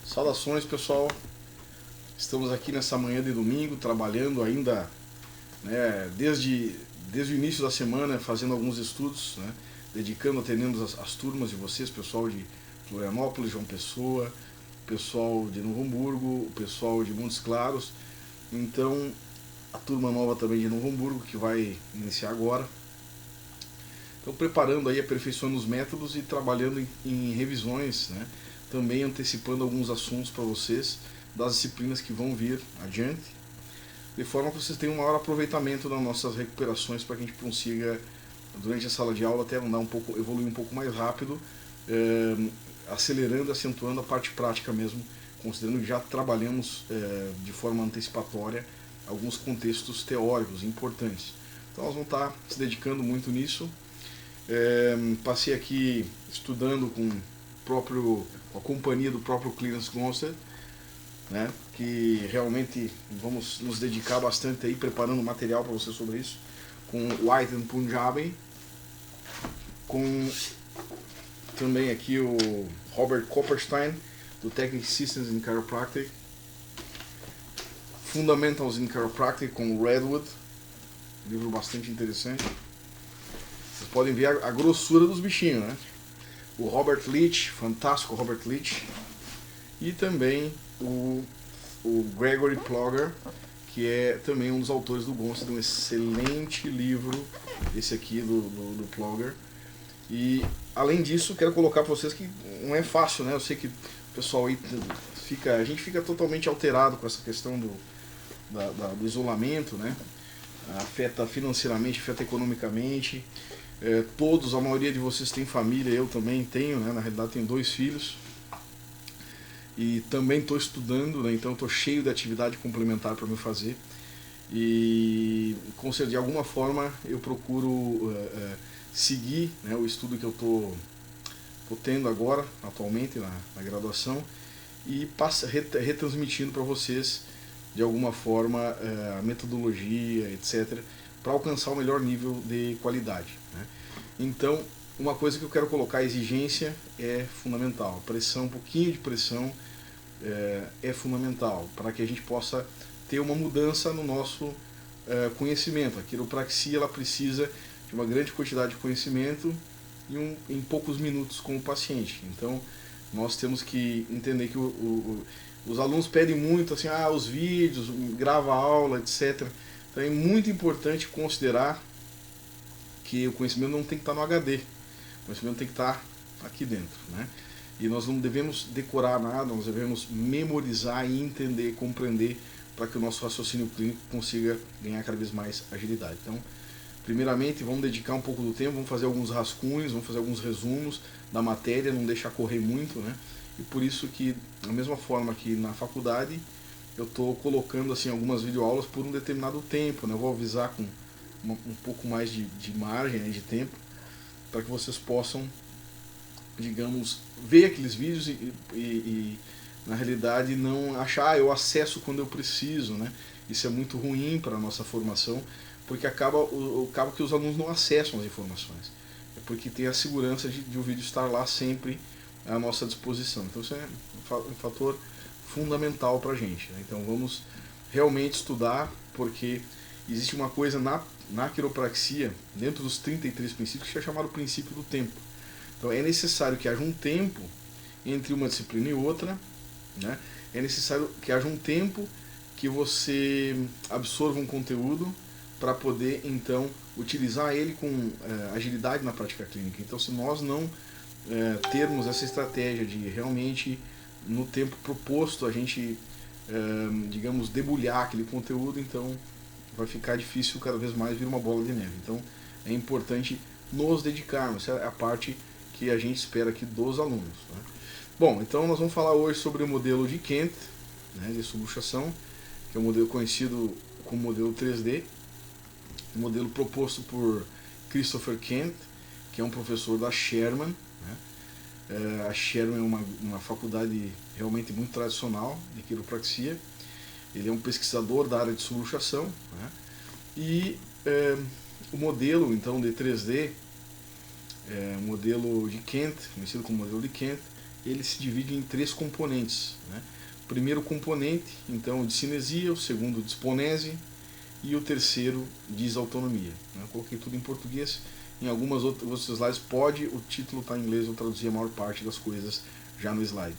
Saudações, pessoal. Estamos aqui nessa manhã de domingo, trabalhando ainda, né, desde o início da semana, fazendo alguns estudos, né, dedicando, atendendo as turmas de vocês, pessoal de Florianópolis, João Pessoa, pessoal de Novo Hamburgo, pessoal de Montes Claros. Então, a turma nova também de Novo Hamburgo, que vai iniciar agora. Então, preparando aí, aperfeiçoando os métodos e trabalhando em revisões, né? Também antecipando alguns assuntos para vocês das disciplinas que vão vir adiante, de forma que vocês tenham um maior aproveitamento das nossas recuperações, para que a gente consiga, durante a sala de aula, até andar um pouco, evoluir um pouco mais rápido, acelerando e acentuando a parte prática mesmo, considerando que já trabalhamos de forma antecipatória alguns contextos teóricos importantes. Então nós vamos estar se dedicando muito nisso. Passei aqui estudando com a companhia do próprio Clarence Gonstead, né, que realmente vamos nos dedicar bastante aí, preparando material para você sobre isso, com White and Punjabi, com também aqui o Robert Copperstein, do Technical Systems in Chiropractic, Fundamentals in Chiropractic, com o Redwood, livro bastante interessante. Vocês podem ver a grossura dos bichinhos, né? O Robert Leach, fantástico Robert Leach, e também o Gregory Plogger, que é também um dos autores do Gonstead, um excelente livro, esse aqui do Plogger. E além disso, quero colocar para vocês que não é fácil, né? Eu sei que o pessoal aí a gente fica totalmente alterado com essa questão do isolamento, né? Afeta financeiramente, afeta economicamente. A maioria de vocês tem família, eu também tenho, né? Na realidade tenho 2 filhos e também estou estudando, né? Então estou cheio de atividade complementar para me fazer, e de alguma forma eu procuro seguir, né, o estudo que eu estou tendo agora, atualmente na graduação, e retransmitindo para vocês de alguma forma a metodologia, etc., para alcançar o melhor nível de qualidade, né? Então, uma coisa que eu quero colocar, a exigência é fundamental, pressão, um pouquinho de pressão é fundamental, para que a gente possa ter uma mudança no nosso conhecimento. A quiropraxia, ela precisa de uma grande quantidade de conhecimento em poucos minutos com o paciente. Então, nós temos que entender que os alunos pedem muito assim, os vídeos, grava aula, etc. Então é muito importante considerar que o conhecimento não tem que estar no HD, o conhecimento tem que estar aqui dentro, né? E nós não devemos decorar nada, nós devemos memorizar e entender, compreender, para que o nosso raciocínio clínico consiga ganhar cada vez mais agilidade. Então, primeiramente, vamos dedicar um pouco do tempo, vamos fazer alguns rascunhos, vamos fazer alguns resumos da matéria, não deixar correr muito, né? E por isso que, da mesma forma que na faculdade, eu estou colocando assim algumas videoaulas por um determinado tempo, né? Eu vou avisar com um pouco mais de margem, né, de tempo, para que vocês possam, digamos, ver aqueles vídeos e na realidade não achar, eu acesso quando eu preciso, né? Isso é muito ruim para a nossa formação, porque acaba que os alunos não acessam as informações. É porque tem a segurança de o vídeo estar lá sempre à nossa disposição. Então isso é um fator fundamental para a gente, né? Então vamos realmente estudar, porque existe uma coisa na quiropraxia, dentro dos 33 princípios, que é chamado princípio do tempo. Então é necessário que haja um tempo entre uma disciplina e outra, né? É necessário que haja um tempo que você absorva um conteúdo para poder então utilizar ele com agilidade na prática clínica. Então, se nós não termos essa estratégia de realmente no tempo proposto a gente, digamos, debulhar aquele conteúdo, então vai ficar difícil cada vez mais vir uma bola de neve. Então é importante nos dedicarmos, essa é a parte que a gente espera aqui dos alunos, né? Bom, então nós vamos falar hoje sobre o modelo de Kent, né, de subluxação, que é um modelo conhecido como modelo 3D, um modelo proposto por Christopher Kent, que é um professor da Sherman, né? A Sherman é uma faculdade realmente muito tradicional de quiropraxia. Ele é um pesquisador da área de subluxação, né? E o modelo então de 3D, o modelo de Kent, conhecido como modelo de Kent, ele se divide em 3 componentes, né? O primeiro componente, então, de cinesia, o segundo, disponese, e o terceiro, desautonomia. Né? Eu coloquei tudo em português, em algumas outros slides pode o título estar em inglês, eu traduzi a maior parte das coisas já no slide.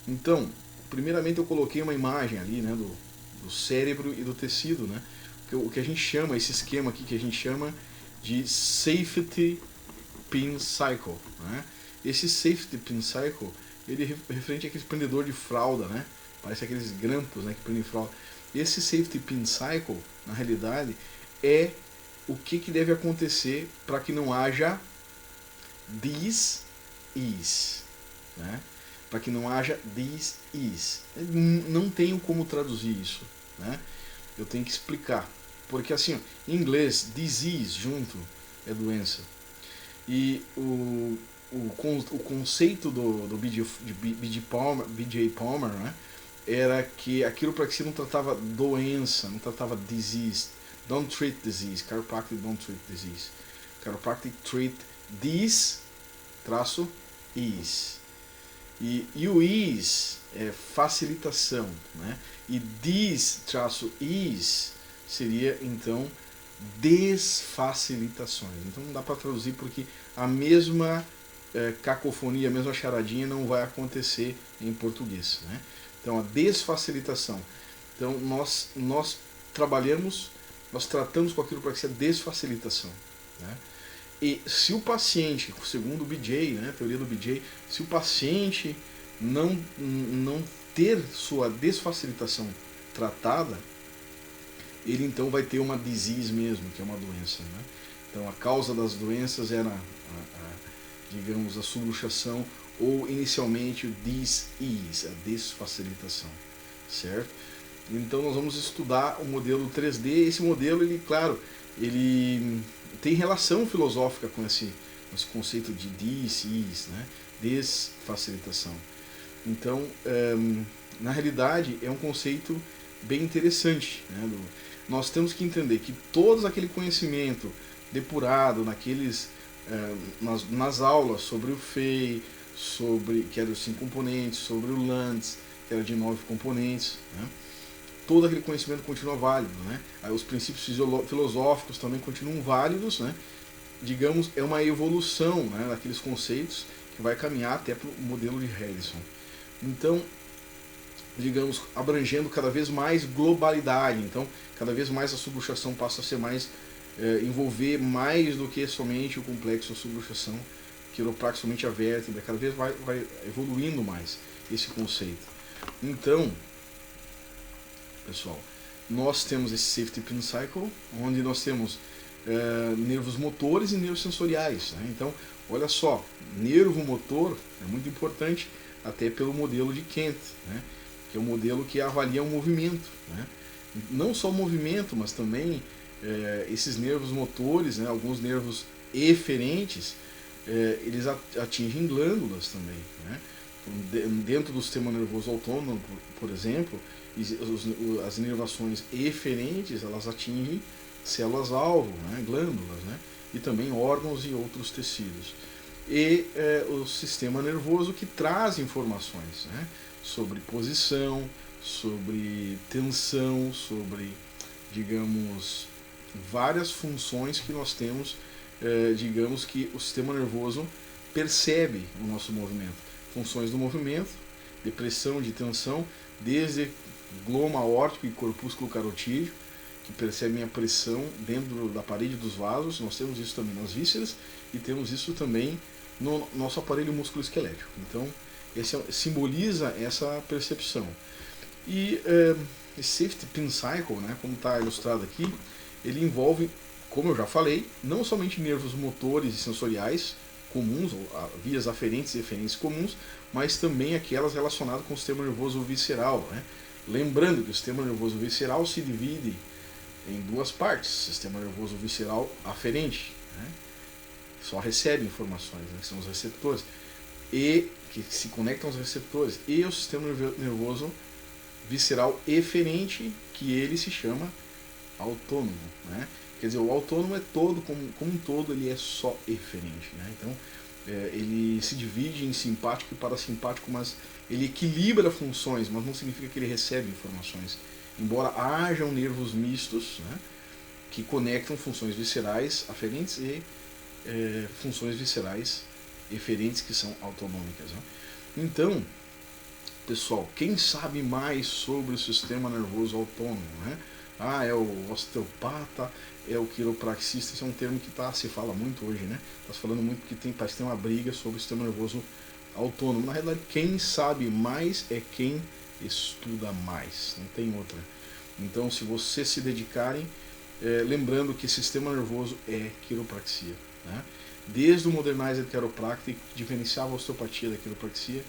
Então, primeiramente eu coloquei uma imagem ali, né, do cérebro e do tecido, né? O que a gente chama, esse esquema aqui que a gente chama de safety pin cycle, né? Esse safety pin cycle, ele é referente àquele prendedor de fralda, né? Parece aqueles grampos, né, que prendem fralda. Esse safety pin cycle, na realidade, é o que deve acontecer para que não haja dis-ease, né? Para que não haja dis-ease. Não tenho como traduzir isso, né? Eu tenho que explicar. Porque assim, em inglês, disease junto é doença. E o conceito do B.J. Palmer, né, era que aquilo para que se não tratava doença, não tratava disease. Don't treat disease. Chiropractic don't treat disease. Chiropractic treat this -ease. E o ease é facilitação, né? E this-ease seria então desfacilitações. Então não dá para traduzir porque a mesma cacofonia, a mesma charadinha não vai acontecer em português, né? Então a desfacilitação. Então nós trabalhamos, nós tratamos com aquilo para que seja desfacilitação, né? E se o paciente, segundo o BJ, né, a teoria do BJ, se o paciente não ter sua desfacilitação tratada, ele então vai ter uma disease mesmo, que é uma doença, né? Então a causa das doenças era, digamos, a subluxação ou inicialmente o dis-ease, a desfacilitação, certo? Então nós vamos estudar o modelo 3D. Esse modelo, ele, claro, ele tem relação filosófica com esse conceito de dis-ease, né? Desfacilitação. Então, na realidade, é um conceito bem interessante, né? Nós temos que entender que todo aquele conhecimento depurado nas aulas sobre o FEI, que era de 5 componentes, sobre o Landes, que era de 9 componentes, né? Todo aquele conhecimento continua válido, né? Aí os princípios filosóficos também continuam válidos, né? Digamos, é uma evolução, né, daqueles conceitos que vai caminhar até para o modelo de Harrison. Então, digamos, abrangendo cada vez mais globalidade. Então, cada vez mais a subluxação passa a ser mais, envolver mais do que somente o complexo da subluxação, quiropraxia somente a vértebra. Cada vez vai evoluindo mais esse conceito. Então, pessoal, nós temos esse safety pin cycle, onde nós temos nervos motores e nervos sensoriais, né? Então, olha só, nervo motor é muito importante até pelo modelo de Kent, né? Que é o modelo que avalia o movimento, né? Não só o movimento, mas também esses nervos motores, né? Alguns nervos eferentes, eles atingem glândulas também, né? Dentro do sistema nervoso autônomo, por exemplo, as inervações eferentes, elas atingem células-alvo, né, glândulas, né, e também órgãos e outros tecidos. E o sistema nervoso que traz informações, né, sobre posição, sobre tensão, sobre, digamos, várias funções que nós temos, digamos que o sistema nervoso percebe o nosso movimento. Funções do movimento, depressão de tensão, desde gloma aórtico e corpúsculo carotídeo, que percebem a pressão dentro da parede dos vasos. Nós temos isso também nas vísceras e temos isso também no nosso aparelho musculoesquelético. Então, esse simboliza essa percepção. E esse safety pin cycle, né, como está ilustrado aqui, ele envolve, como eu já falei, não somente nervos motores e sensoriais comuns, ou vias aferentes e eferentes comuns, mas também aquelas relacionadas com o sistema nervoso visceral, né? Lembrando que o sistema nervoso visceral se divide em 2 partes: sistema nervoso visceral aferente, né, que só recebe informações, né, que são os receptores, e que se conectam aos receptores, e o sistema nervoso visceral eferente, que ele se chama autônomo, né? Quer dizer, o autônomo é todo, como um todo, ele é só eferente, né? Então, ele se divide em simpático e parasimpático, mas ele equilibra funções, mas não significa que ele recebe informações. Embora hajam nervos mistos, né, que conectam funções viscerais aferentes e funções viscerais eferentes que são autonômicas. Né? Então, pessoal, quem sabe mais sobre o sistema nervoso autônomo? Né? É o osteopata, é o quiropraxista, esse é um termo que se fala muito hoje, né? Está se falando muito porque parece que tem uma briga sobre o sistema nervoso autônomo. Na realidade, quem sabe mais é quem estuda mais, não tem outra. Então, se vocês se dedicarem, lembrando que sistema nervoso é quiropraxia. Né? Desde o Modernized Chiropractic, que diferenciava a osteopatia da quiropraxia,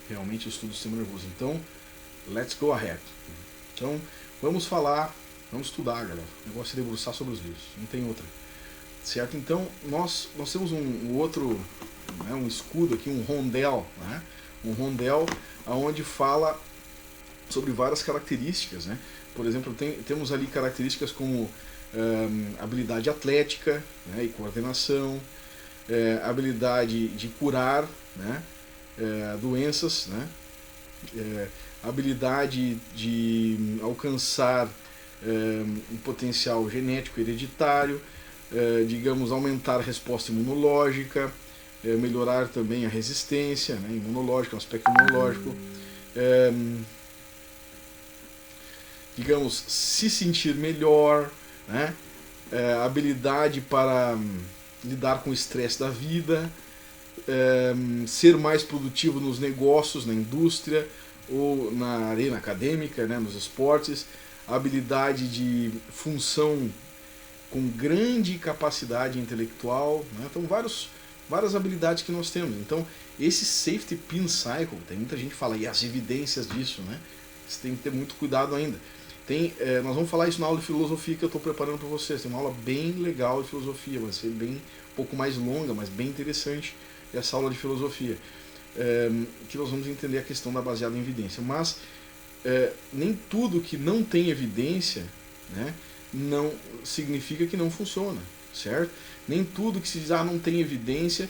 realmente eu estudo o sistema nervoso. Então, let's go ahead. Então, vamos estudar, galera. O negócio é debruçar sobre os livros, não tem outra. Certo? Então, nós temos um outro, né, um escudo aqui, um rondel, né? Um rondel onde fala sobre várias características, né? Por exemplo, temos ali características como habilidade atlética, né, e coordenação, habilidade de curar, né, doenças, né, habilidade de alcançar um potencial genético hereditário, digamos, aumentar a resposta imunológica, melhorar também a resistência, né, imunológica, o aspecto imunológico, digamos, se sentir melhor, né, habilidade para lidar com o estresse da vida, ser mais produtivo nos negócios, na indústria ou na arena acadêmica, né, nos esportes, habilidade de função com grande capacidade intelectual, né? Então várias habilidades que nós temos. Então esse Safety Pin Cycle, tem muita gente que fala, e as evidências disso, né? Você tem que ter muito cuidado ainda. Nós vamos falar isso na aula de filosofia que eu estou preparando para vocês. Tem uma aula bem legal de filosofia, vai ser um pouco mais longa, mas bem interessante essa aula de filosofia, que nós vamos entender a questão da baseada em evidência. Mas nem tudo que não tem evidência, né, não significa que não funciona, certo? Nem tudo que se diz não tem evidência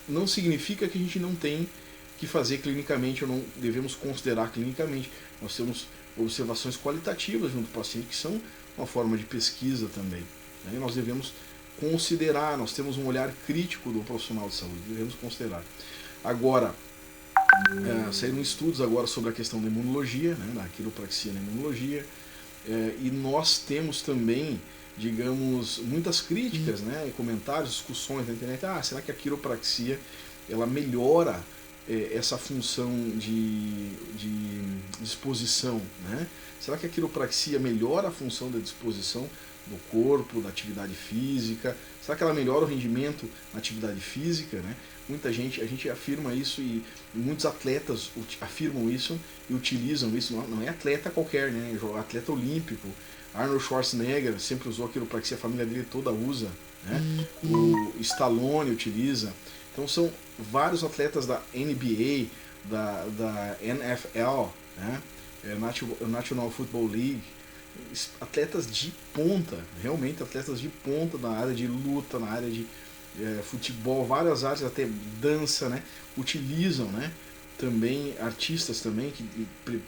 não significa que a gente não tem que fazer clinicamente ou não devemos considerar clinicamente. Nós temos observações qualitativas junto ao paciente que são uma forma de pesquisa também, né? E nós devemos considerar, nós temos um olhar crítico do profissional de saúde, devemos considerar. Agora, saíram estudos agora sobre a questão da imunologia, né, da quiropraxia na imunologia, e nós temos também, digamos, muitas críticas, né, comentários, discussões na internet. Será que a quiropraxia ela melhora essa função de disposição, né? Será que a quiropraxia melhora a função da disposição do corpo, da atividade física? Será que ela melhora o rendimento na atividade física, né? A gente afirma isso e muitos atletas afirmam isso e utilizam isso. Não é atleta qualquer, né? Atleta olímpico. Arnold Schwarzenegger sempre usou a quiropraxia, a família dele toda usa, né? O Stallone utiliza. Então são vários atletas da NBA, da NFL, né? National Football League, atletas de ponta, realmente atletas de ponta na área de luta, na área de futebol, várias áreas, até dança, né? Utilizam, né? Também artistas também que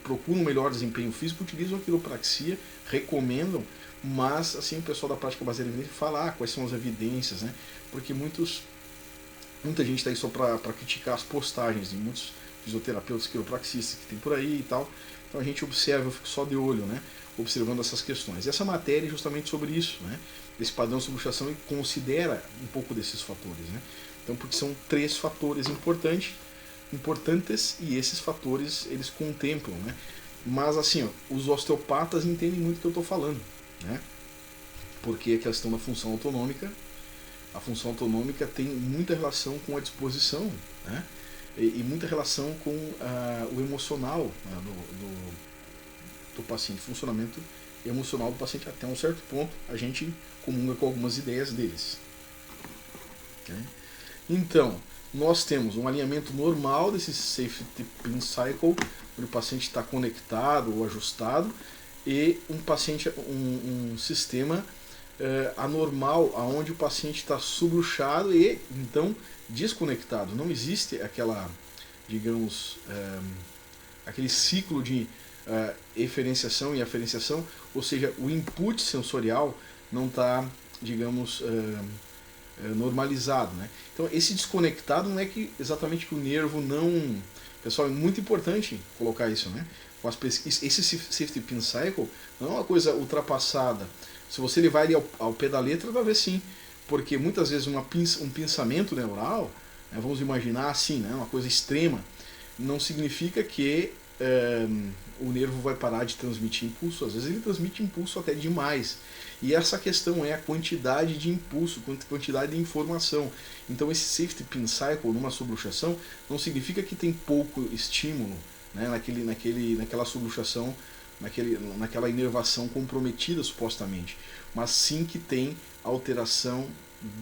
procuram um melhor desempenho físico, utilizam a quiropraxia, recomendam, mas assim o pessoal da prática baseada em evidência fala quais são as evidências, né? Porque muita gente está aí só para criticar as postagens de muitos fisioterapeutas quiropraxistas que tem por aí e tal. Então a gente observa, eu fico só de olho, né? Observando essas questões. E essa matéria é justamente sobre isso, né? Desse padrão de subluxação, e considera um pouco desses fatores, né? Então, porque são 3 fatores importantes e esses fatores eles contemplam, né? Mas assim, os osteopatas entendem muito o que eu estou falando, né? Porque a questão da função autonômica, a função autonômica tem muita relação com a disposição, né? E muita relação com o emocional, né, do paciente, funcionamento emocional do paciente. Até um certo ponto a gente comunga com algumas ideias deles. Okay? Então, nós temos um alinhamento normal desse Safety Pin Cycle, onde o paciente está conectado ou ajustado, e um sistema anormal, onde o paciente está subluxado e então desconectado. Não existe aquela, digamos, aquele ciclo de eferenciação e aferenciação, ou seja, o input sensorial não está, digamos, normalizado, né? Então esse desconectado não é que exatamente que o nervo não... Pessoal, é muito importante colocar isso, né? Esse safety pin cycle não é uma coisa ultrapassada. Se você levar ele ao pé da letra, vai ver sim, porque muitas vezes um pensamento neural, né, vamos imaginar assim, né, uma coisa extrema, não significa que o nervo vai parar de transmitir impulso. Às vezes ele transmite impulso até demais. E essa questão é a quantidade de impulso, quantidade de informação. Então esse safety pin cycle numa subluxação não significa que tem pouco estímulo, né, naquela subluxação, naquela inervação comprometida supostamente, mas sim que tem alteração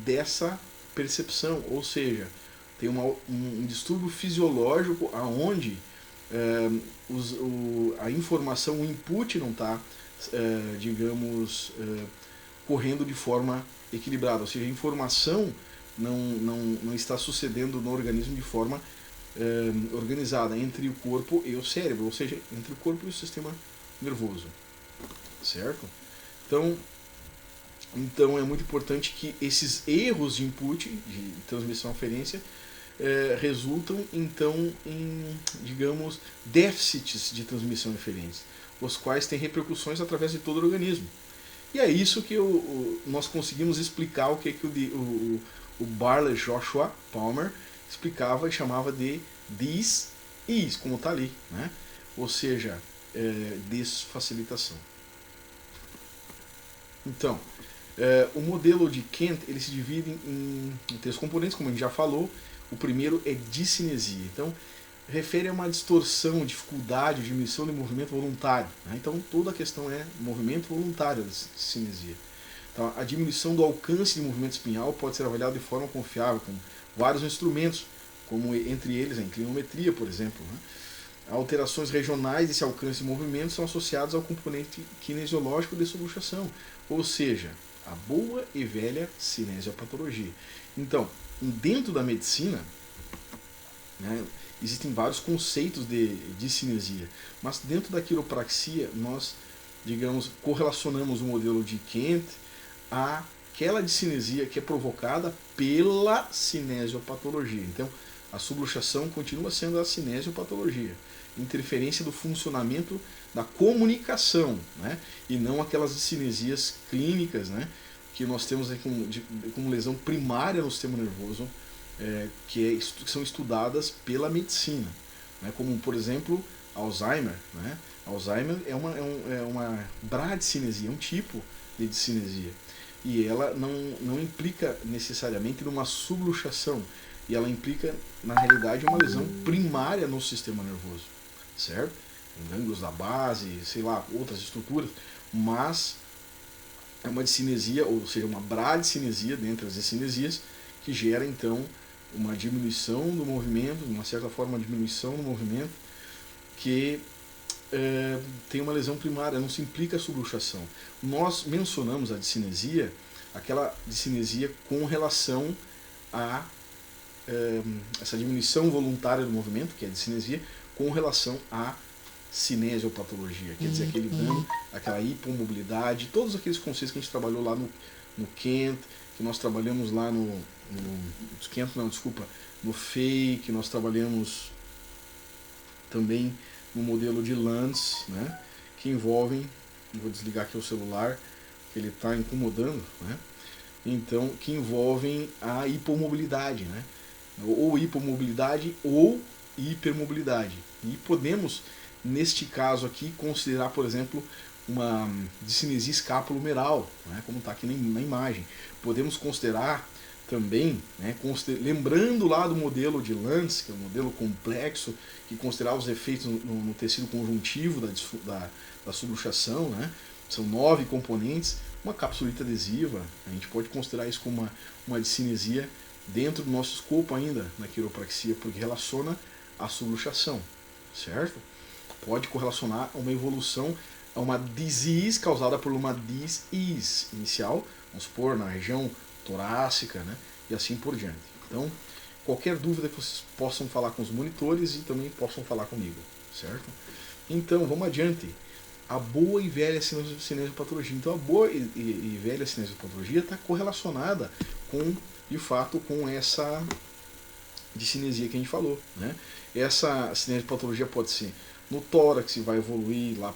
dessa percepção, ou seja, tem um distúrbio fisiológico aonde a informação, o input não está, digamos, correndo de forma equilibrada, ou seja, a informação não está sucedendo no organismo de forma organizada entre o corpo e o cérebro, ou seja, entre o corpo e o sistema nervoso, certo? Então é muito importante que esses erros de input, de transmissão aferência, resultam então em, digamos, déficits de transmissão aferência, os quais têm repercussões através de todo o organismo. E é isso que nós conseguimos explicar o que o Barley Joshua Palmer explicava e chamava de dis-ease, como está ali, né? Ou seja, desfacilitação. Então, o modelo de Kent ele se divide em 3 componentes, como a gente já falou. O primeiro é discinesia. Então, refere a uma distorção, dificuldade, diminuição de movimento voluntário, né? Então, toda a questão é movimento voluntário da discinesia. Então, a diminuição do alcance de movimento espinhal pode ser avaliada de forma confiável com vários instrumentos, como entre eles a inclinometria, por exemplo, né? Alterações regionais desse alcance de movimento são associadas ao componente kinesiológico de subluxação, ou seja, a boa e velha cinesiopatologia. Então, dentro da medicina, né, existem vários conceitos de cinesia, mas dentro da quiropraxia nós, digamos, correlacionamos o modelo de Kent àquela discinesia que é provocada pela cinesiopatologia. Então, a subluxação continua sendo a cinesiopatologia, interferência do funcionamento da comunicação, né, e não aquelas cinesias clínicas, né, que nós temos como lesão primária no sistema nervoso, que são estudadas pela medicina, né, como por exemplo Alzheimer, né? Alzheimer é uma bradicinesia, um tipo de discinesia, e ela não implica necessariamente numa subluxação, e ela implica na realidade uma lesão primária no sistema nervoso, certo? Gânglios da base, sei lá, outras estruturas, mas é uma discinesia, ou seja, uma bradicinesia dentre as discinesias, que gera então uma diminuição do movimento, de uma certa forma, uma diminuição do movimento, que tem uma lesão primária, não se implica a subluxação. Nós mencionamos a discinesia, aquela discinesia com relação a essa diminuição voluntária do movimento, que é a discinesia, com relação à cinesiopatologia, quer dizer, aquele dano, aquela hipomobilidade, todos aqueles conceitos que a gente trabalhou lá no Kent, que nós trabalhamos lá no FEI, que nós trabalhamos também no modelo de Lantz, né, que envolvem, vou desligar aqui o celular, que ele está incomodando, né, então, que envolvem a hipomobilidade, né, ou hipomobilidade ou hipermobilidade. E podemos, neste caso aqui, considerar, por exemplo, uma discinesia escapulohumeral, né, como está aqui na imagem. Podemos considerar também, né, lembrando lá do modelo de Lantz, que é um modelo complexo, que considerava os efeitos no tecido conjuntivo da subluxação, né, são 9 componentes, uma capsulita adesiva, a gente pode considerar isso como uma discinesia dentro do nosso escopo ainda na quiropraxia, porque relaciona a subluxação, certo? Pode correlacionar a uma evolução, a uma disease causada por uma dis-ease inicial, vamos supor, na região torácica, né? E assim por diante. Então, Qualquer dúvida que vocês possam falar com os monitores e também possam falar comigo, certo? Então, vamos adiante. A boa e velha cinesiopatologia. Então, a boa e velha cinesiopatologia está correlacionada com, de fato, com essa discinesia que a gente falou, né? Essa cinesiopatologia pode ser no tórax, vai evoluir lá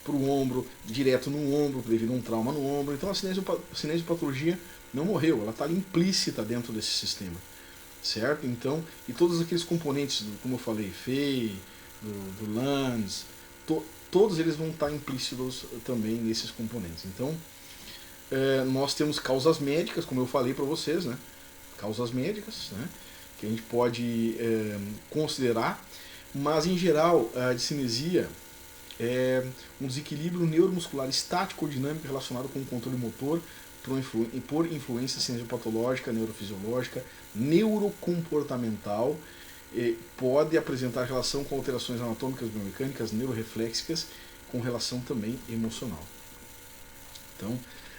para o ombro, direto no ombro, devido a um trauma no ombro. Então, a cinesiopatologia não morreu, ela está ali implícita dentro desse sistema, certo? Então, e todos aqueles componentes, como eu falei, FEI, do LANS, todos eles vão estar implícitos também nesses componentes. Então, nós temos causas médicas, como eu falei para vocês, né? Causas médicas, né? Que a gente pode considerar, mas em geral a discinesia é um desequilíbrio neuromuscular estático ou dinâmico relacionado com o controle motor por influência cinesiopatológica, neurofisiológica, neurocomportamental. Pode apresentar relação com alterações anatômicas, biomecânicas, neuroreflexicas, com relação também emocional. Então,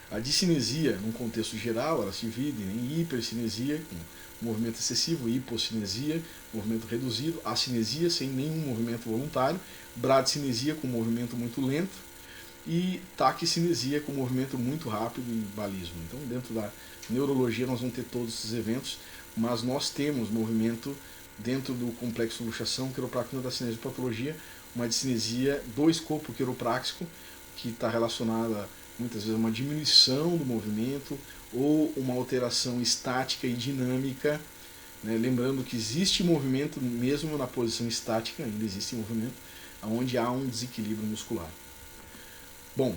a discinesia, num contexto geral, ela se divide em hipercinesia, com movimento excessivo, hipocinesia, movimento reduzido, acinesia, sem nenhum movimento voluntário, bradicinesia, com movimento muito lento, e taquicinesia, com movimento muito rápido e balismo. Então, dentro da neurologia, nós vamos ter todos esses eventos, mas nós temos movimento dentro do complexo luxação quiropráquico da cinesiopatologia, uma discinesia do escopo quiropráxico, que está relacionada muitas vezes a uma diminuição do movimento ou uma alteração estática e dinâmica, né? Lembrando que existe movimento mesmo na posição estática, ainda existe movimento, onde há um desequilíbrio muscular. Bom,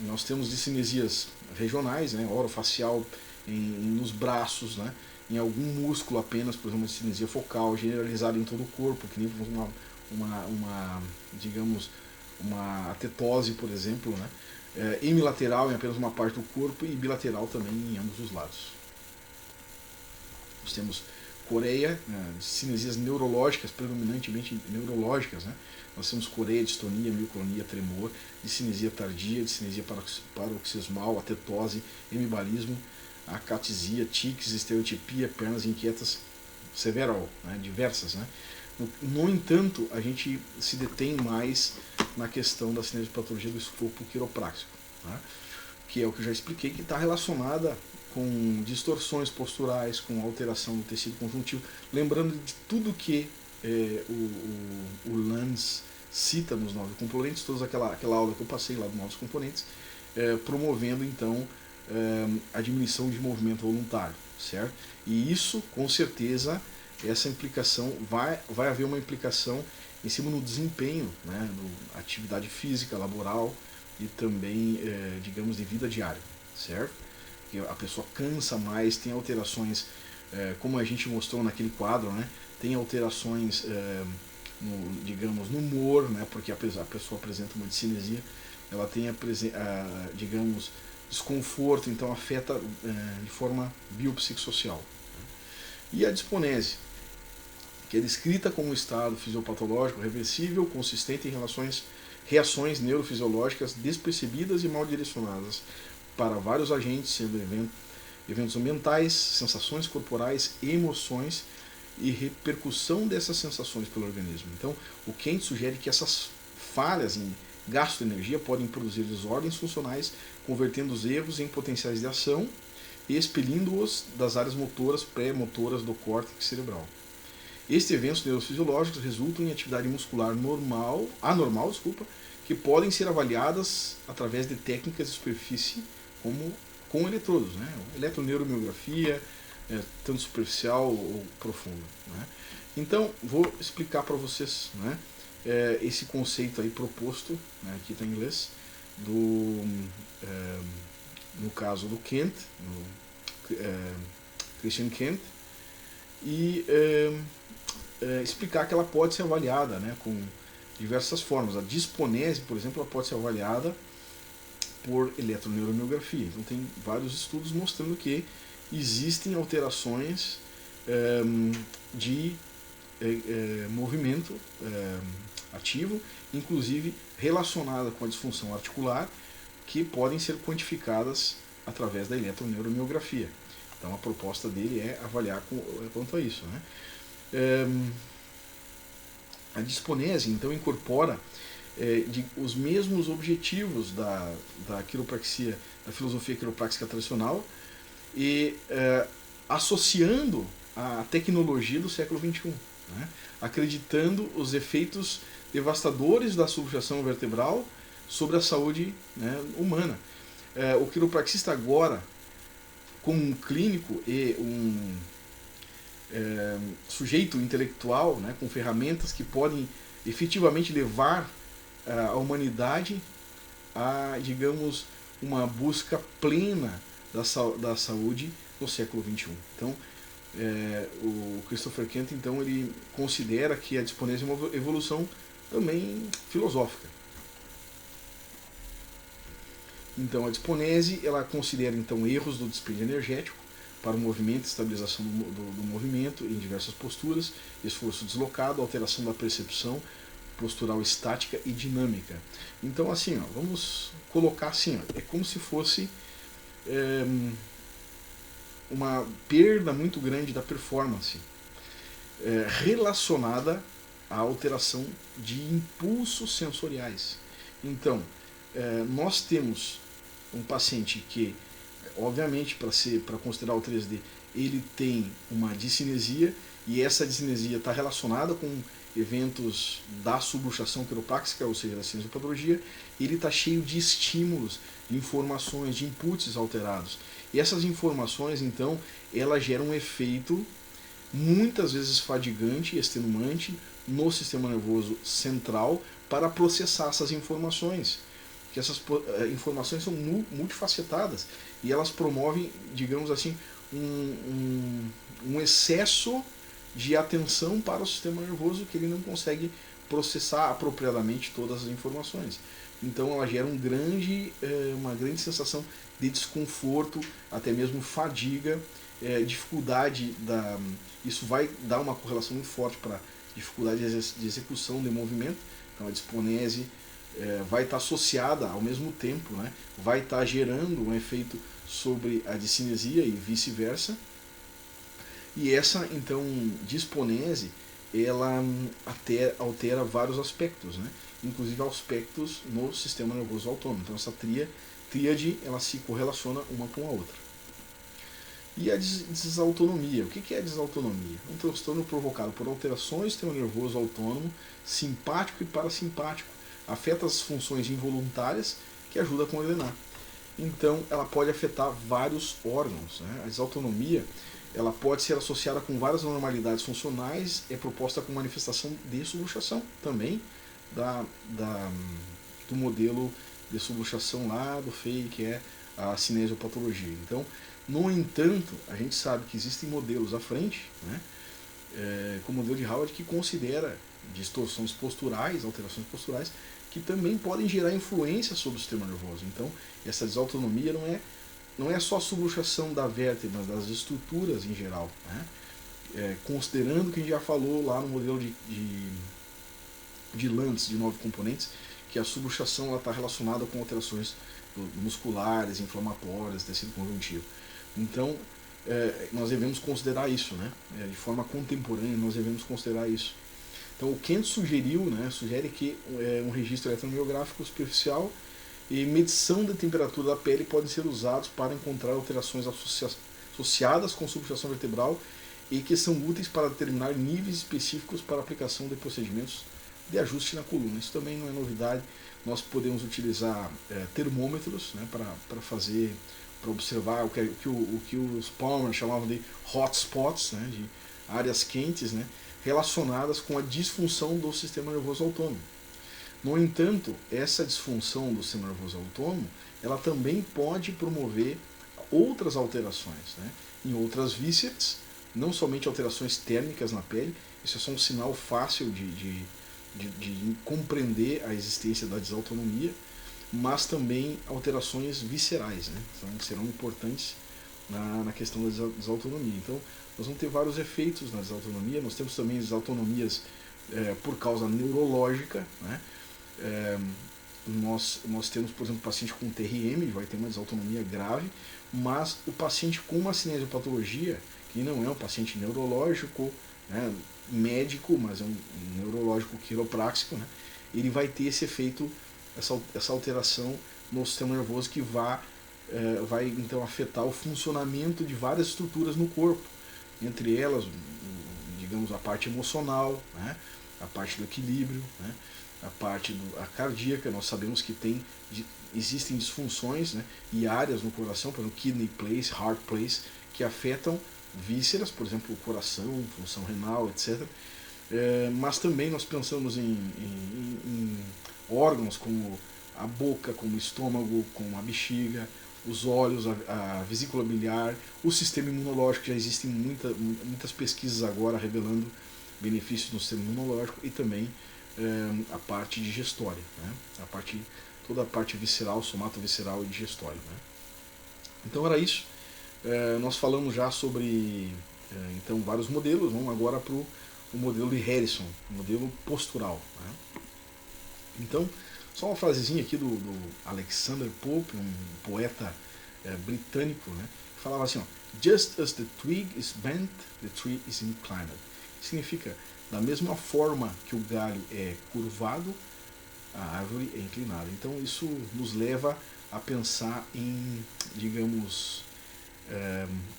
nós temos discinesias regionais, né? Orofacial nos braços, né? Em algum músculo apenas, por exemplo, uma discinesia focal, generalizada em todo o corpo, que nem digamos, uma atetose, por exemplo, né? Hemilateral em apenas uma parte do corpo e bilateral também em ambos os lados. Nós temos coreia, discinesias neurológicas, predominantemente neurológicas, né? Nós temos coreia, distonia, mioclonia, tremor, discinesia tardia, discinesia paroxismal, atetose, hemibalismo, acatisia, tiques, estereotipia, pernas inquietas, several, né? Diversas, né? No entanto, a gente se detém mais na questão da cinesiopatologia do escopo quiropráxico, né? Que é o que eu já expliquei, que está relacionada com distorções posturais, com alteração do tecido conjuntivo, lembrando de tudo que o LANS cita nos 9 componentes, toda aquela aula que eu passei lá dos 9 componentes, promovendo então a diminuição de movimento voluntário, certo? E isso, com certeza, essa implicação, vai haver uma implicação em cima no desempenho, né, na atividade física, laboral e também, digamos, de vida diária, certo? Porque a pessoa cansa mais, tem alterações, como a gente mostrou naquele quadro, né? Tem alterações, digamos, no humor, né? Porque a pessoa apresenta uma discinesia, ela tem, digamos, desconforto, então afeta de forma biopsicossocial. E a disponese, que é descrita como um estado fisiopatológico reversível, consistente em reações neurofisiológicas despercebidas e mal direcionadas para vários agentes, sendo eventos ambientais, sensações corporais, emoções e repercussão dessas sensações pelo organismo. Então, o Kent sugere que essas falhas em gasto de energia podem produzir desordens funcionais, convertendo os erros em potenciais de ação e expelindo-os das áreas motoras pré-motoras do córtex cerebral. Estes eventos neurofisiológicos resultam em atividade muscular anormal, que podem ser avaliadas através de técnicas de superfície como com eletrodos, né? Eletroneuromiografia, tanto superficial ou profunda, né? Então, vou explicar para vocês, né, esse conceito aí proposto, né, aqui está em inglês, no caso do Kent, Christian Kent, e explicar que ela pode ser avaliada, né, com diversas formas. A disponese, por exemplo, ela pode ser avaliada por eletroneuromiografia. Então tem vários estudos mostrando que existem alterações de movimento ativo, inclusive relacionada com a disfunção articular, que podem ser quantificadas através da eletroneuromiografia. Então a proposta dele é avaliar quanto a isso, né? A disponese, então, incorpora os mesmos objetivos da quiropraxia, da filosofia quiropráxica tradicional, e associando a tecnologia do século XXI, né? Acreditando os efeitos devastadores da subluxação vertebral sobre a saúde, né, humana. O quiropraxista agora, como um clínico e um sujeito intelectual, né, com ferramentas que podem efetivamente levar a humanidade a, digamos, uma busca plena da saúde no século XXI. Então, o Christopher Kent, então, ele considera que a disponese é uma evolução também filosófica. Então, a disponese, ela considera, então, erros do dispêndio energético para o movimento, estabilização do movimento em diversas posturas, esforço deslocado, alteração da percepção postural estática e dinâmica. Então, assim, ó, vamos colocar assim, ó, é como se fosse uma perda muito grande da performance relacionada à alteração de impulsos sensoriais. Então, nós temos um paciente que, obviamente, para considerar o 3D, ele tem uma discinesia, e essa discinesia está relacionada com eventos da subluxação quiropráxica, ou seja, da cinesiopatologia. Ele está cheio de estímulos, de informações, de inputs alterados. E essas informações, então, elas geram um efeito muitas vezes fadigante e extenuante no sistema nervoso central para processar essas informações. Que essas informações são multifacetadas e elas promovem, digamos assim, um excesso de atenção para o sistema nervoso, que ele não consegue processar apropriadamente todas as informações. Então ela gera uma grande sensação de desconforto, até mesmo fadiga, dificuldade isso vai dar uma correlação muito forte para dificuldade de execução de movimento. Então a disponese vai estar associada ao mesmo tempo, né? Vai estar gerando um efeito sobre a discinesia e vice-versa. E essa, então, disponese, ela até altera vários aspectos, né? Inclusive aspectos no sistema nervoso autônomo. Então essa tríade, ela se correlaciona uma com a outra. E a desautonomia. O que é a desautonomia? Um transtorno provocado por alterações do sistema nervoso autônomo, simpático e parasimpático. Afeta as funções involuntárias que ajudam a coordenar. Então ela pode afetar vários órgãos, né? A desautonomia, ela pode ser associada com várias anormalidades funcionais, é proposta com manifestação de subluxação também, do modelo de subluxação lá do FEI, que é a cinesiopatologia. Então, no entanto, a gente sabe que existem modelos à frente, né, como o modelo de Howard, que considera distorções posturais, alterações posturais, que também podem gerar influência sobre o sistema nervoso. Então, essa desautonomia não é só a subluxação da vértebra, mas das estruturas em geral, né? Considerando que a gente já falou lá no modelo de Lantz, de 9 componentes, que a subluxação está relacionada com alterações musculares, inflamatórias, tecido conjuntivo. Então, nós devemos considerar isso, né? De forma contemporânea, nós devemos considerar isso. Então, o Kent sugere que um registro eletromiográfico superficial e medição da temperatura da pele podem ser usados para encontrar alterações associadas com subluxação vertebral e que são úteis para determinar níveis específicos para aplicação de procedimentos de ajuste na coluna. Isso também não é novidade. Nós podemos utilizar termômetros, né, para observar o que os Palmer chamavam de hotspots, né, de áreas quentes, né, relacionadas com a disfunção do sistema nervoso autônomo. No entanto, essa disfunção do sistema nervoso autônomo, ela também pode promover outras alterações, né, em outras vísceras, não somente alterações térmicas na pele. Isso é só um sinal fácil de compreender a existência da desautonomia, mas também alterações viscerais, né, serão importantes na questão da desautonomia. Então, nós vamos ter vários efeitos na desautonomia. Nós temos também desautonomias por causa neurológica, né? nós temos, por exemplo, paciente com TRM, vai ter uma desautonomia grave, mas o paciente com uma cinesiopatologia, que não é um paciente neurológico, né, médico, mas é um neurológico quiropráxico, né, ele vai ter esse efeito, essa alteração no sistema nervoso que vai então afetar o funcionamento de várias estruturas no corpo, entre elas, digamos, a parte emocional, né, a parte do equilíbrio, né, a parte a cardíaca. Nós sabemos que existem disfunções, né, e áreas no coração, por exemplo, kidney place, heart place, que afetam vísceras, por exemplo, o coração, função renal, etc. Mas também nós pensamos em órgãos como a boca, como o estômago, como a bexiga, os olhos, a vesícula biliar, o sistema imunológico. Já existem muitas pesquisas agora revelando benefícios no sistema imunológico, e também a parte digestória, né? Toda a parte visceral, somatovisceral e digestória, né? Então era isso. Nós falamos já sobre então vários modelos. Vamos agora para o modelo de Harrison, o modelo postural, né? Então, só uma frasezinha aqui do Alexander Pope, um poeta britânico, né, que falava assim, ó: "Just as the twig is bent, the tree is inclined." Significa, da mesma forma que o galho é curvado, a árvore é inclinada. Então isso nos leva a pensar em, digamos,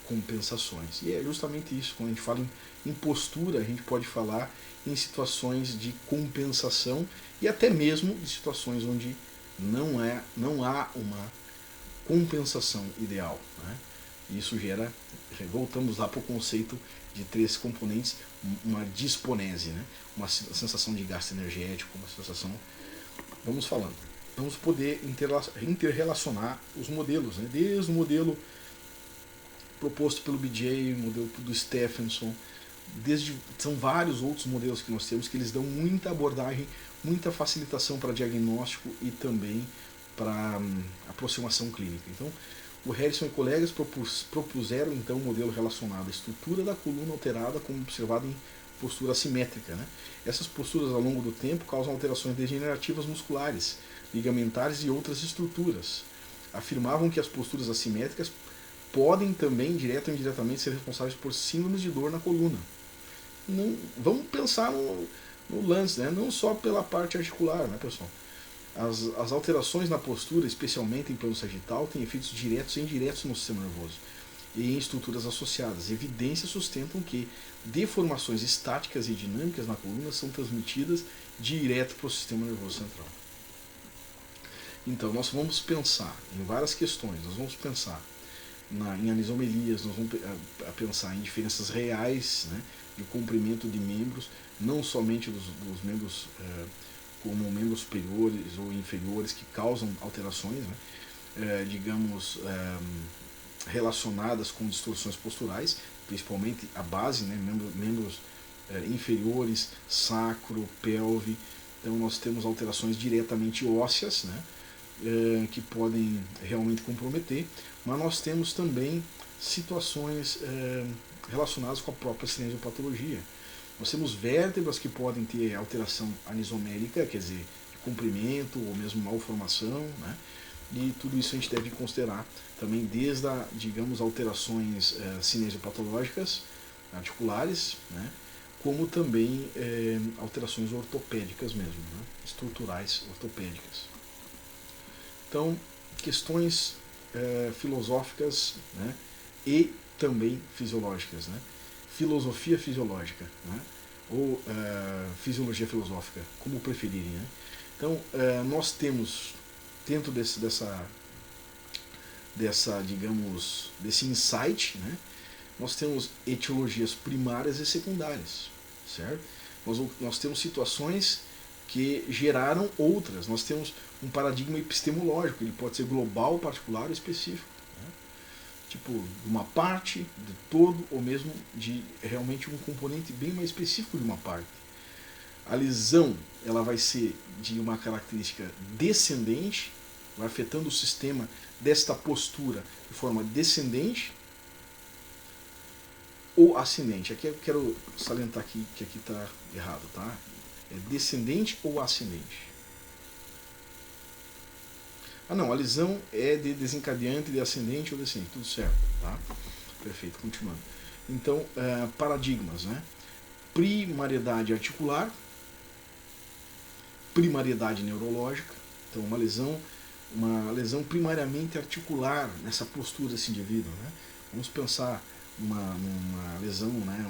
compensações. E é justamente isso. Quando a gente fala em postura, a gente pode falar em situações de compensação e até mesmo de situações onde não há uma compensação ideal, né? Isso gera, voltamos lá para o conceito de 3 componentes, uma disponese, né? Uma sensação de gasto energético, uma sensação... Vamos falando. Vamos poder interrelacionar os modelos, né? Desde o modelo proposto pelo BJ, o modelo do Stephenson, são vários outros modelos que nós temos, que eles dão muita abordagem, muita facilitação para diagnóstico e também para aproximação clínica. Então, o Harrison e colegas propuseram então um modelo relacionado à estrutura da coluna alterada, como observado em postura assimétrica, né? Essas posturas, ao longo do tempo, causam alterações degenerativas musculares, ligamentares e outras estruturas. Afirmavam que as posturas assimétricas podem também, direta ou indiretamente, ser responsáveis por síndromes de dor na coluna. Não, vamos pensar no lance, né? Não só pela parte articular, né, pessoal? As alterações na postura, especialmente em plano sagital, têm efeitos diretos e indiretos no sistema nervoso e em estruturas associadas. Evidências sustentam que deformações estáticas e dinâmicas na coluna são transmitidas direto para o sistema nervoso central. Então, nós vamos pensar em várias questões. Nós vamos pensar em anisomelias, nós vamos pensar em diferenças reais, né, de comprimento de membros, não somente dos membros como membros superiores ou inferiores, que causam alterações, né, digamos, relacionadas com distorções posturais, principalmente a base, né, membros inferiores, sacro, pelve. Então nós temos alterações diretamente ósseas, né, que podem realmente comprometer, mas nós temos também situações relacionadas com a própria cinesiopatologia. Nós temos vértebras que podem ter alteração anisomérica, quer dizer, de comprimento ou mesmo malformação, né? E tudo isso a gente deve considerar também, desde digamos, alterações cinesiopatológicas articulares, né? Como também alterações ortopédicas mesmo, né? Estruturais ortopédicas. Então, questões filosóficas, né, e também fisiológicas, né? Filosofia fisiológica, né, ou fisiologia filosófica, como preferirem, né? Então, nós temos, dentro digamos, desse insight, né, nós temos etiologias primárias e secundárias, certo? Nós temos situações que geraram outras. Nós temos um paradigma epistemológico, ele pode ser global, particular ou específico, né? Tipo, uma parte, de todo, ou mesmo de realmente um componente bem mais específico de uma parte. A lesão, ela vai ser de uma característica descendente, vai afetando o sistema desta postura de forma descendente ou ascendente. Aqui eu quero salientar aqui que aqui está errado, tá? É descendente ou ascendente. Ah não, a lesão é de desencadeante, de ascendente ou descendente, tudo certo, tá? Perfeito, continuando. Então, paradigmas, né? Primariedade articular, primariedade neurológica, então uma lesão primariamente articular nessa postura desse indivíduo, né? Vamos pensar numa lesão, né?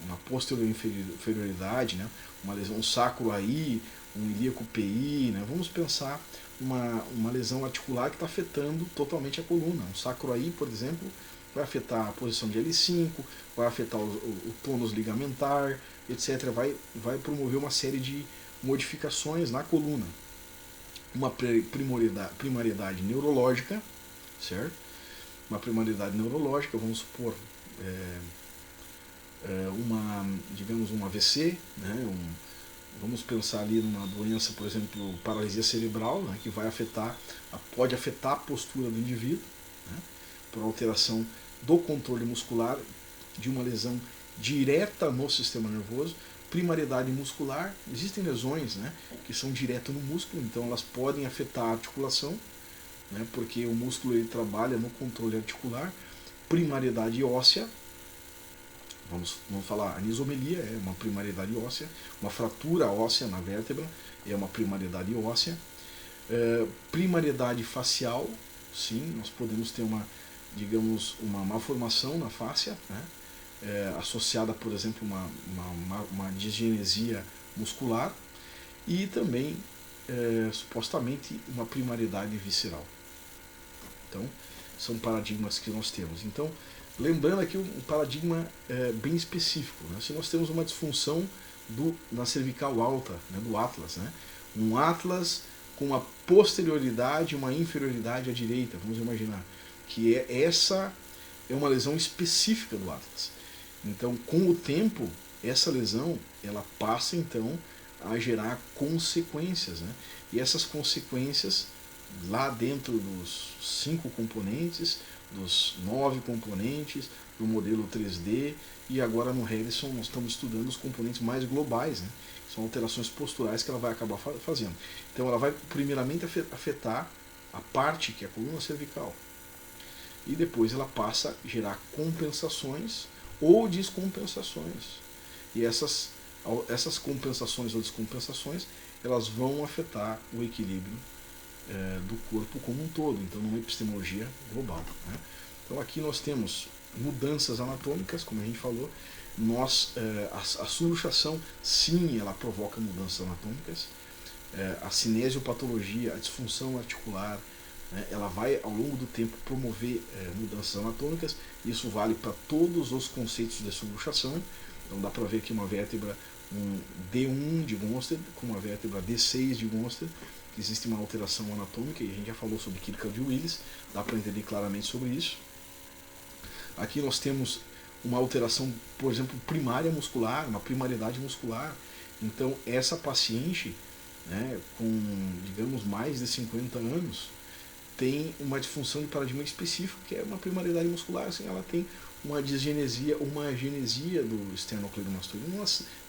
uma posterior inferioridade, né? Uma lesão, um sacro AI, um ilíaco PI, né? Vamos pensar uma lesão articular que está afetando totalmente a coluna. Um sacro AI, por exemplo, vai afetar a posição de L5, vai afetar o tônus ligamentar, etc. Vai promover uma série de modificações na coluna. Uma primariedade neurológica, certo? Uma primariedade neurológica, vamos supor, digamos, um AVC, né? Vamos pensar ali numa doença, por exemplo, paralisia cerebral, né? Que pode afetar a postura do indivíduo, né? Por alteração do controle muscular de uma lesão direta no sistema nervoso. Primariedade muscular, existem lesões, né, que são direto no músculo, então elas podem afetar a articulação, né, porque o músculo ele trabalha no controle articular. Primariedade óssea, vamos falar, anisomelia é uma primariedade óssea, uma fratura óssea na vértebra é uma primariedade óssea. Primariedade facial, sim, nós podemos ter uma malformação na fáscia, né, associada, por exemplo, uma disgenesia muscular e também, supostamente, uma primariedade visceral. Então, são paradigmas que nós temos. Então, lembrando aqui um paradigma bem específico. Né? Se nós temos uma disfunção na cervical alta, né, do atlas, né? Um atlas com uma posterioridade, uma inferioridade à direita, vamos imaginar que essa é uma lesão específica do atlas. Então, com o tempo, essa lesão ela passa então a gerar consequências, né? E essas consequências, lá dentro dos 5 componentes, dos 9 componentes, do modelo 3D, e agora no Harrison nós estamos estudando os componentes mais globais, né? São alterações posturais que ela vai acabar fazendo. Então ela vai primeiramente afetar a parte que é a coluna cervical, e depois ela passa a gerar compensações ou descompensações. E essas compensações ou descompensações, elas vão afetar o equilíbrio do corpo como um todo, então numa epistemologia global. Né? Então aqui nós temos mudanças anatômicas, como a gente falou. A subluxação, sim, ela provoca mudanças anatômicas. A cinesiopatologia, a disfunção articular, ela vai ao longo do tempo promover mudanças anatômicas. Isso vale para todos os conceitos de subluxação. Então dá para ver aqui uma vértebra, um D1 de Gonstead com uma vértebra D6 de Gonstead, que existe uma alteração anatômica, e a gente já falou sobre Kirkland e Willis, dá para entender claramente sobre isso. Aqui nós temos uma alteração, por exemplo, primária muscular, uma primariedade muscular. Então essa paciente, né, com, digamos, mais de 50 anos, tem uma disfunção de paradigma específico, que é uma primariedade muscular. Assim, ela tem uma disgenesia, uma agenesia do esternocleidomastoide.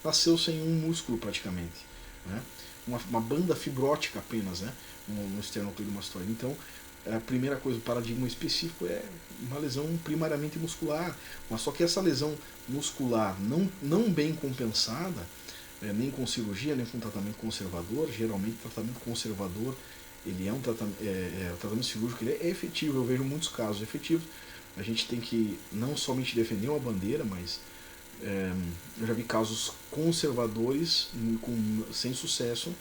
Nasceu sem um músculo praticamente, né? Uma banda fibrótica apenas, né, no esternocleidomastoide. Então, a primeira coisa, o paradigma específico é uma lesão primariamente muscular, mas só que essa lesão muscular não bem compensada, nem com cirurgia, nem com tratamento conservador. Geralmente, tratamento conservador, ele é um tratamento, o tratamento cirúrgico, ele é efetivo. Eu vejo muitos casos efetivos. A gente tem que não somente defender uma bandeira, mas eu já vi casos conservadores sem sucesso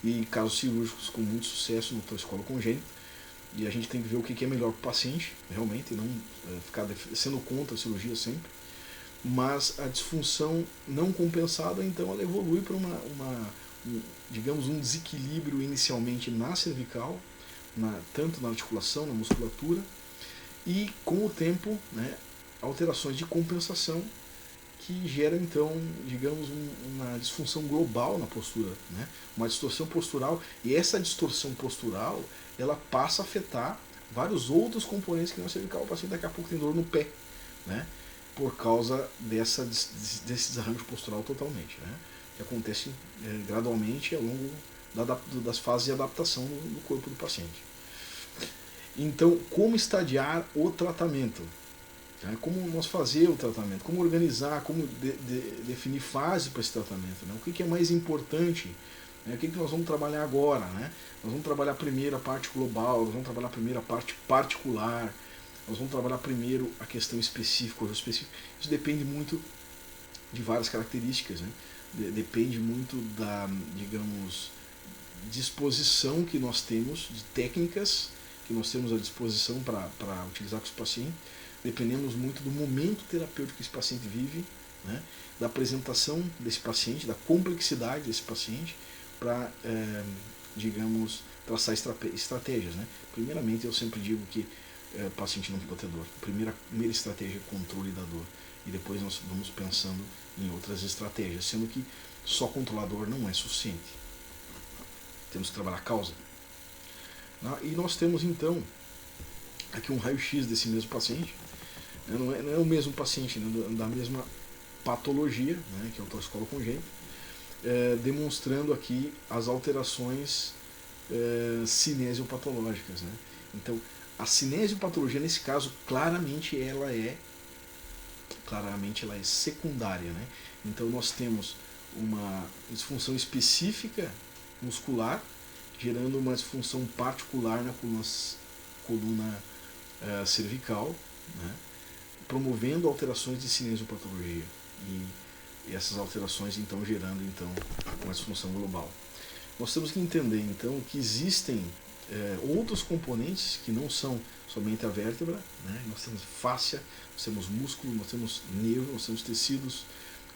e casos cirúrgicos com muito sucesso no torcicolo congênito. E a gente tem que ver o que é melhor para o paciente, realmente, e não ficar sendo contra a cirurgia sempre. Mas a disfunção não compensada, então, ela evolui para digamos, um desequilíbrio inicialmente na cervical, tanto na articulação, na musculatura, e com o tempo, né, alterações de compensação que geram, então, digamos, uma disfunção global na postura, né? Uma distorção postural, e essa distorção postural ela passa a afetar vários outros componentes que na cervical. O paciente daqui a pouco tem dor no pé, né? Por causa desse desarranjo postural totalmente, né? Que acontece gradualmente ao longo das fases de adaptação do corpo do paciente. Então, como estadiar o tratamento? Tá? Como nós fazer o tratamento? Como organizar? Como definir fase para esse tratamento? Né? O que é mais importante? Né? O que nós vamos trabalhar agora? Né? Nós vamos trabalhar primeiro a parte global, nós vamos trabalhar primeiro a parte particular, nós vamos trabalhar primeiro a questão específica, Isso depende muito de várias características, né? Depende muito da, digamos, disposição que nós temos, de técnicas que nós temos à disposição para utilizar com os pacientes. Dependemos muito do momento terapêutico que esse paciente vive, né? Da apresentação desse paciente, da complexidade desse paciente, para, digamos, traçar estratégias. Né? Primeiramente, eu sempre digo que paciente não pode ter dor. Primeira estratégia é controle da dor. E depois nós vamos pensando em outras estratégias, sendo que só controlar a dor não é suficiente. Temos que trabalhar a causa. E nós temos então aqui um raio-x desse mesmo paciente. Não é o mesmo paciente, né, da mesma patologia, né, que é o torcicolo congênito, demonstrando aqui as alterações cinesiopatológicas. Né? Então, a cinesiopatologia, nesse caso, claramente ela é secundária. Né? Então, nós temos uma disfunção específica muscular, gerando uma disfunção particular na coluna cervical, né? Promovendo alterações de cinesiopatologia. E essas alterações, então, gerando uma disfunção global. Nós temos que entender, então, que existem outros componentes que não são somente a vértebra. Né? Nós temos fáscia, nós temos músculo, nós temos nervo, nós temos tecidos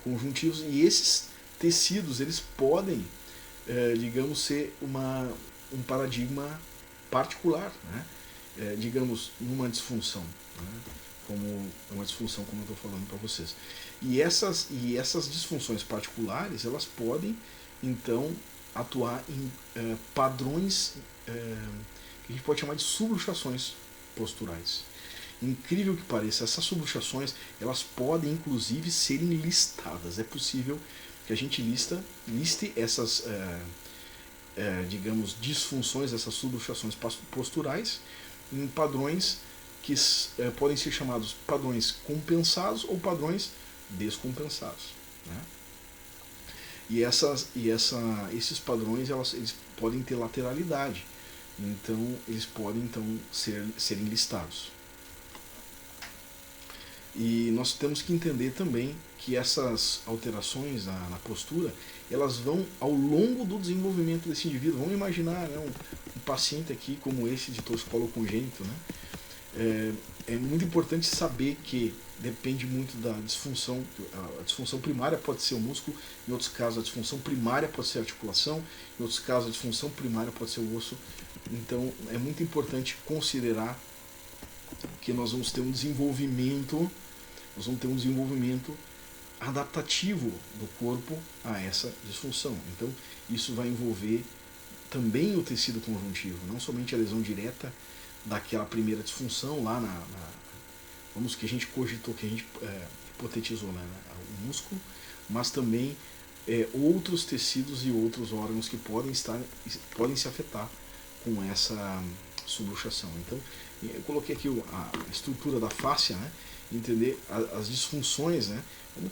conjuntivos, e esses tecidos, eles podem, digamos, ser um paradigma particular, né? Digamos, numa disfunção, né? Como uma disfunção, como eu estou falando para vocês. E essas disfunções particulares, elas podem, então, atuar em padrões que a gente pode chamar de subluxações posturais. Incrível que pareça, essas subluxações, elas podem, inclusive, serem listadas. É possível que a gente liste essas, digamos, disfunções, essas subluxações posturais em padrões que podem ser chamados padrões compensados ou padrões descompensados. Né? E esses padrões, eles podem ter lateralidade, então eles podem serem listados. E nós temos que entender também que essas alterações na postura, elas vão ao longo do desenvolvimento desse indivíduo. Vamos imaginar, né, um paciente aqui como esse de torcicolo congênito. Né? É muito importante saber que depende muito da disfunção. A disfunção primária pode ser o músculo, em outros casos a disfunção primária pode ser a articulação, em outros casos a disfunção primária pode ser o osso. Então é muito importante considerar que nós vamos ter um desenvolvimento adaptativo do corpo a essa disfunção. Então, isso vai envolver também o tecido conjuntivo, não somente a lesão direta daquela primeira disfunção lá vamos, que a gente cogitou, que a gente hipotetizou, né, o músculo, mas também outros tecidos e outros órgãos que podem se afetar com essa subluxação. Então, eu coloquei aqui a estrutura da fáscia, né, entender as disfunções, né.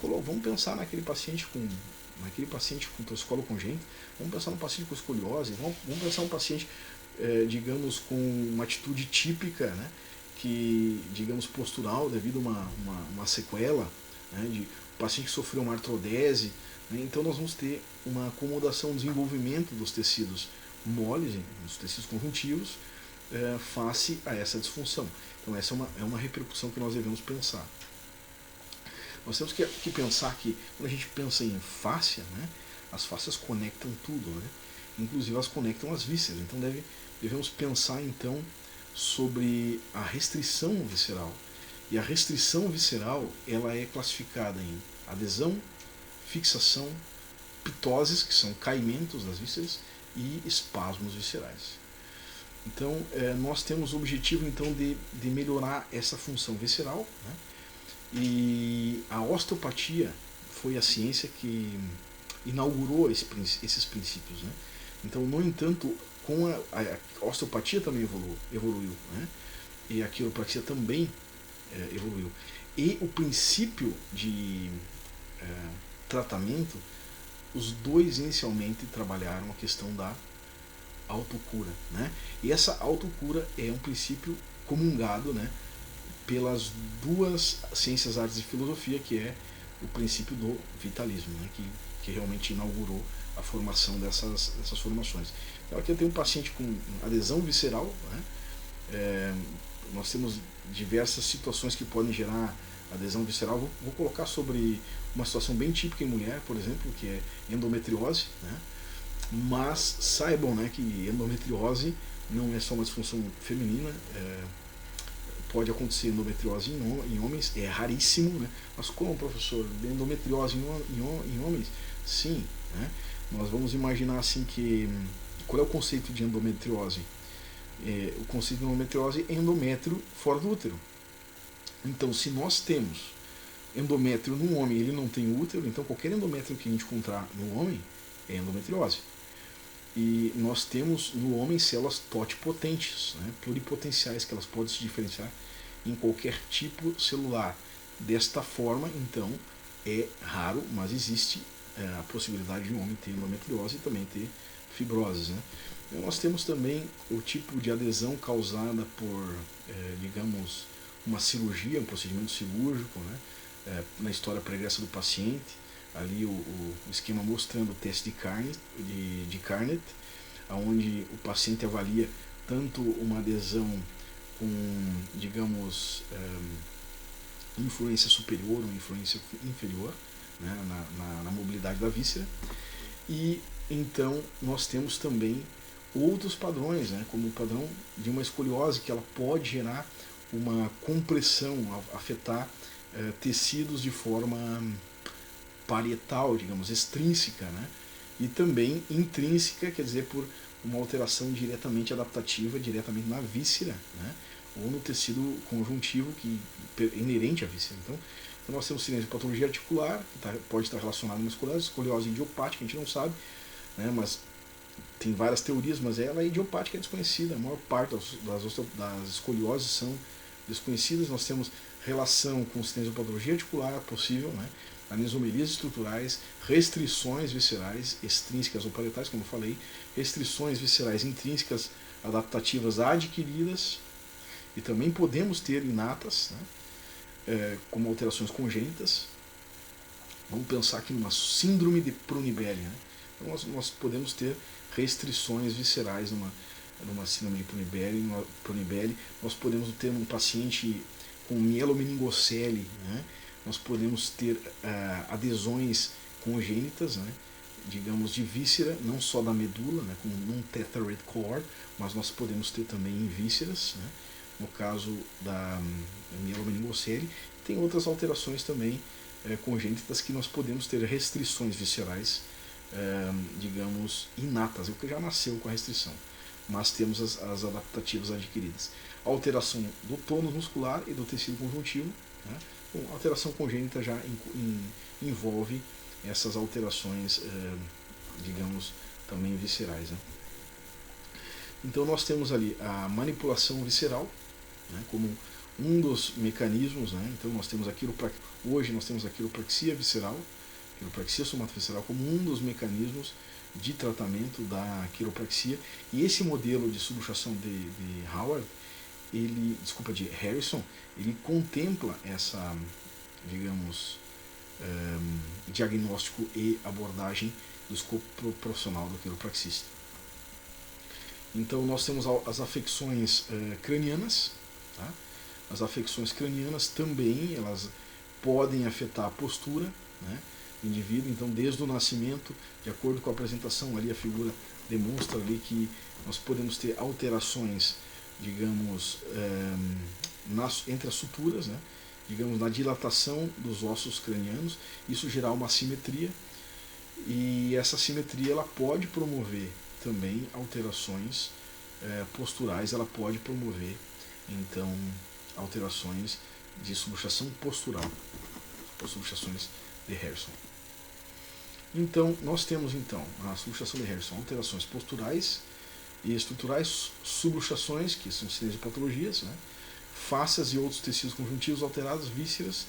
Vamos pensar naquele paciente com torcicolo congênito, vamos pensar no paciente com escoliose, vamos pensar no paciente, digamos, com uma atitude típica, né, que, digamos, postural, devido a uma sequela, né, de paciente que sofreu uma artrodese. Né, então nós vamos ter uma acomodação, um desenvolvimento dos tecidos moles, dos tecidos conjuntivos, face a essa disfunção. Então essa é uma repercussão que nós devemos pensar. Nós temos que pensar que, quando a gente pensa em fáscia, né, as fáscias conectam tudo, né, inclusive elas conectam as vísceras. Então devemos pensar então sobre a restrição visceral. E a restrição visceral, ela é classificada em adesão, fixação, pitoses, que são caimentos das vísceras, e espasmos viscerais. Então, nós temos o objetivo então de melhorar essa função visceral, né? E a osteopatia foi a ciência que inaugurou esses princípios, né? Então, no entanto, com a osteopatia também evoluiu, né? E a quiropraxia também evoluiu. E o princípio de tratamento, os dois inicialmente trabalharam a questão da autocura, né? E essa autocura é um princípio comungado, né, pelas duas ciências, artes e filosofia, que é o princípio do vitalismo, né, que realmente inaugurou a formação dessas formações. Então aqui eu tenho um paciente com adesão visceral, né? Nós temos diversas situações que podem gerar adesão visceral. Vou colocar sobre uma situação bem típica em mulher, por exemplo, que é endometriose, né? Mas saibam, né, que endometriose não é só uma disfunção feminina, pode acontecer endometriose em homens, é raríssimo, né? Mas como, professor, endometriose em homens? Sim, né? Nós vamos imaginar assim que, qual é o conceito de endometriose? O conceito de endometriose é endométrio fora do útero. Então, se nós temos endométrio no homem e ele não tem útero, então qualquer endométrio que a gente encontrar no homem é endometriose. E nós temos no homem células totipotentes, né, pluripotenciais, que elas podem se diferenciar em qualquer tipo celular. Desta forma, então, é raro, mas existe a possibilidade de um homem ter endometriose e também ter fibrose, né? Então, nós temos também o tipo de adesão causada por, digamos, uma cirurgia, um procedimento cirúrgico, né, na história pregressa do paciente. Ali o esquema mostrando o teste de Carnot, onde o paciente avalia tanto uma adesão com, digamos, influência superior ou influência inferior, né, na mobilidade da víscera. E então nós temos também outros padrões, né, como o padrão de uma escoliose, que ela pode gerar uma compressão, afetar tecidos de forma parietal, digamos, extrínseca, né? E também intrínseca, quer dizer, por uma alteração diretamente adaptativa, diretamente na víscera, né? Ou no tecido conjuntivo que é inerente à víscera. Então nós temos cinesiopatologia articular, que pode estar relacionada a uma escoliose idiopática, a gente não sabe, né? Mas tem várias teorias, mas ela é idiopática, é desconhecida. A maior parte das escolioses são desconhecidas. Nós temos relação com cinesiopatologia articular possível, né? Anisomerias estruturais, restrições viscerais extrínsecas ou parietais, como eu falei, restrições viscerais intrínsecas adaptativas adquiridas, e também podemos ter inatas, né, como alterações congênitas. Vamos pensar aqui numa síndrome de Prunibelli, né? Então nós podemos ter restrições viscerais numa síndrome de Prunibelli. Nós podemos ter um paciente com mielomeningocele, né? Nós podemos ter adesões congênitas, né, digamos, de víscera, não só da medula, né, como non-tethered core, mas nós podemos ter também em vísceras, né, no caso da mielomeningocele. Tem outras alterações também congênitas que nós podemos ter restrições viscerais, digamos, inatas, o que já nasceu com a restrição, mas temos as adaptativas adquiridas. A alteração do tônus muscular e do tecido conjuntivo, né? A alteração congênita já envolve essas alterações, digamos, também viscerais, né? Então nós temos ali a manipulação visceral, né, como um dos mecanismos, né? Então nós temos hoje nós temos a quiropraxia visceral, quiropraxia somatovisceral, como um dos mecanismos de tratamento da quiropraxia. E esse modelo de subluxação de Harrison, ele contempla essa, digamos, diagnóstico e abordagem do escopo profissional do quiropraxista. Então nós temos as afecções cranianas, tá? As afecções cranianas também elas podem afetar a postura, né, do indivíduo. Então desde o nascimento, de acordo com a apresentação ali, a figura demonstra ali que nós podemos ter alterações, digamos, entre as suturas, né, digamos, na dilatação dos ossos cranianos, isso gerar uma assimetria, e essa assimetria ela pode promover também alterações posturais, ela pode promover então alterações de subluxação postural, ou subluxações de Harrison. Então nós temos então a subluxação de Harrison, alterações posturais e estruturais, subluxações, que são sinais de patologias, né? Fáscias e outros tecidos conjuntivos alterados, vísceras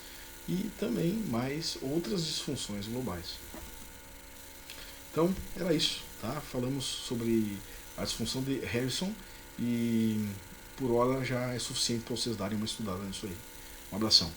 e também mais outras disfunções globais. Então, era isso, tá? Falamos sobre a disfunção de Harrison e por hora já é suficiente para vocês darem uma estudada nisso aí. Um abração.